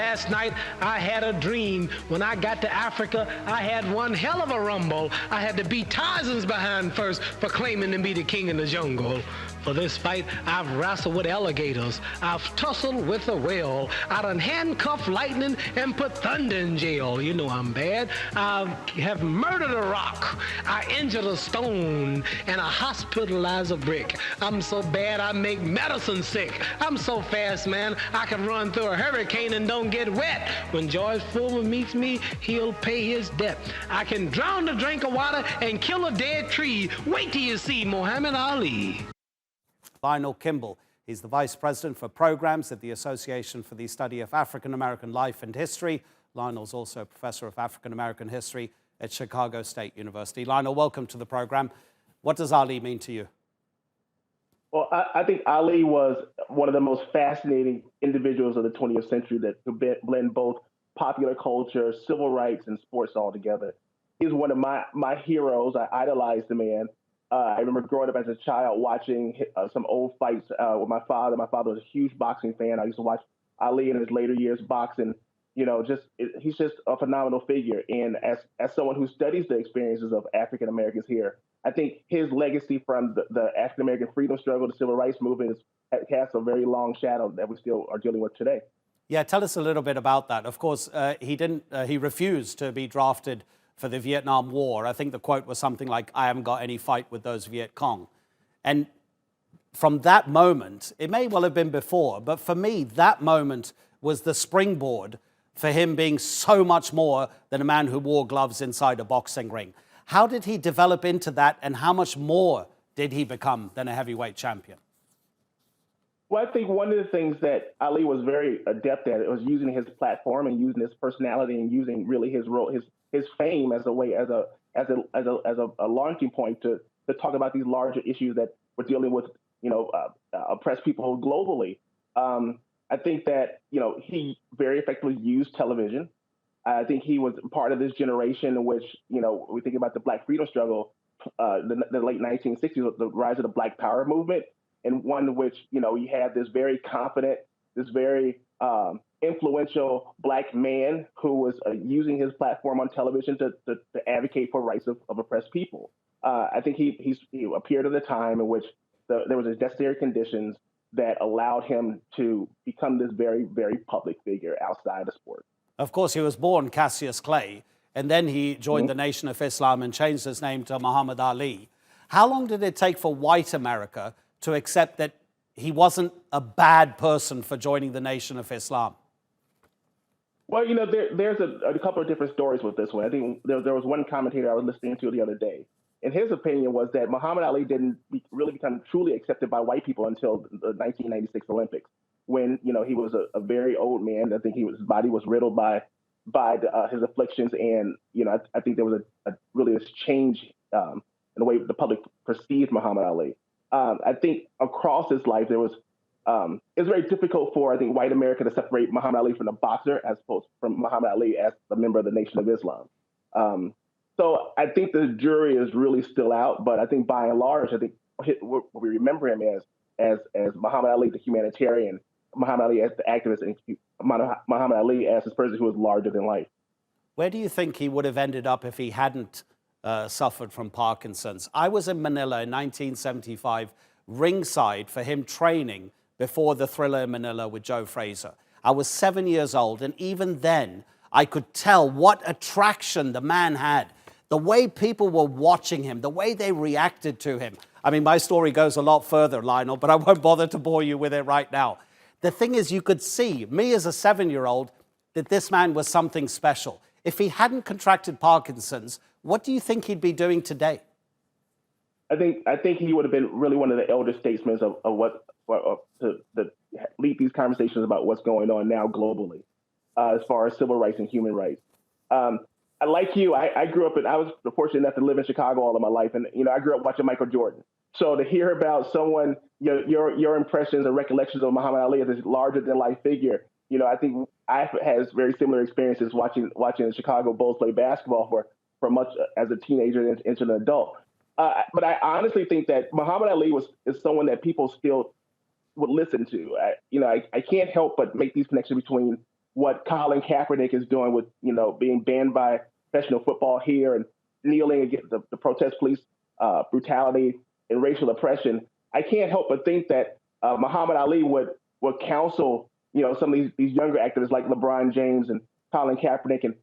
Last night I had a dream. When I got to Africa, I had one hell of a rumble. I had to beat Tarzan's behind first for claiming to be the king in the jungle. For this fight, I've wrestled with alligators. I've tussled with a whale. I done handcuffed lightning and put thunder in jail. You know I'm bad. I have murdered a rock. I injured a stone. And I hospitalized a brick. I'm so bad I make medicine sick. I'm so fast, man, I can run through a hurricane and don't get wet. When George Foreman meets me, he'll pay his debt. I can drown a drink of water and kill a dead tree. Wait till you see Muhammad Ali. Lionel Kimble. He's the Vice President for Programs at the Association for the Study of African American Life and History. Lionel's also a Professor of African American History at Chicago State University. Lionel, welcome to the program. What does Ali mean to you? Well, I think Ali was one of the most fascinating individuals of the 20th century that could blend both popular culture, civil rights, and sports all together. He's one of my heroes. I idolized the man. I remember growing up as a child watching some old fights with my father. My father was a huge boxing fan. I used to watch Ali in his later years boxing. You know, he's just a phenomenal figure. And as someone who studies the experiences of African Americans here, I think his legacy from the African American freedom struggle, the civil rights movement, has cast a very long shadow that we still are dealing with today. Yeah, tell us a little bit about that. Of course, he refused to be drafted for the Vietnam War. I think the quote was something like, "I haven't got any fight with those Viet Cong." And from that moment, it may well have been before, but for me, that moment was the springboard for him being so much more than a man who wore gloves inside a boxing ring. How did he develop into that, and how much more did he become than a heavyweight champion? Well, I think one of the things that Ali was very adept at was using his platform and using his personality and using really his role, his fame as a way, as a launching point to talk about these larger issues that we're dealing with, oppressed people globally. I think that, he very effectively used television. I think he was part of this generation in which, we think about the Black freedom struggle, the late 1960s, the rise of the Black Power movement, and one in which, you had this very confident, this very influential Black man who was using his platform on television to advocate for rights of oppressed people. I think he appeared at a time in which there was necessary conditions that allowed him to become this very, very public figure outside of sport. Of course, he was born Cassius Clay, and then he joined the Nation of Islam and changed his name to Muhammad Ali. How long did it take for white America to accept that he wasn't a bad person for joining the Nation of Islam? Well, there's a couple of different stories with this one. I think there was one commentator I was listening to the other day, and his opinion was that Muhammad Ali didn't really become truly accepted by white people until the 1996 Olympics, when he was a very old man. I think his body was riddled by his afflictions, and I think there was a really this change in the way the public perceived Muhammad Ali. I think across his life there was it's very difficult for, I think, white America to separate Muhammad Ali from the boxer as opposed from Muhammad Ali as a member of the Nation of Islam. So I think the jury is really still out, but I think by and large, I think what we remember him as Muhammad Ali, the humanitarian, Muhammad Ali as the activist, and Muhammad Ali as this person who was larger than life. Where do you think he would have ended up if he hadn't suffered from Parkinson's? I was in Manila in 1975, ringside for him training before the Thriller in Manila with Joe Frazier. I was 7 years old, and even then, I could tell what attraction the man had. The way people were watching him, the way they reacted to him. I mean, my story goes a lot further, Lionel, but I won't bother to bore you with it right now. The thing is, you could see, me as a 7-year-old, that this man was something special. If he hadn't contracted Parkinson's, what do you think he'd be doing today? I think he would have been really one of the elder statesmen to lead these conversations about what's going on now globally, as far as civil rights and human rights. Like you, I grew up I was fortunate enough to live in Chicago all of my life, and I grew up watching Michael Jordan. So to hear about someone, your impressions or recollections of Muhammad Ali as this larger than life figure, I think I had very similar experiences watching the Chicago Bulls play basketball for much as a teenager and into an adult. But I honestly think that Muhammad Ali is someone that people still would listen to. I can't help but make these connections between what Colin Kaepernick is doing with, being banned by professional football here and kneeling against the protest police brutality and racial oppression, I can't help but think that Muhammad Ali would counsel, some of these younger activists like LeBron James and Colin Kaepernick, and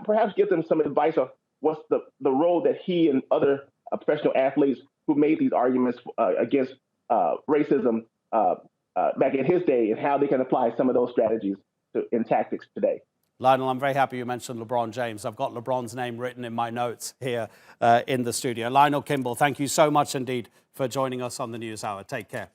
perhaps give them some advice on what's the role that he and other professional athletes who made these arguments against racism back in his day, and how they can apply some of those strategies in tactics today. Lionel, I'm very happy you mentioned LeBron James. I've got LeBron's name written in my notes here in the studio. Lionel Kimble, thank you so much indeed for joining us on the News Hour. Take care.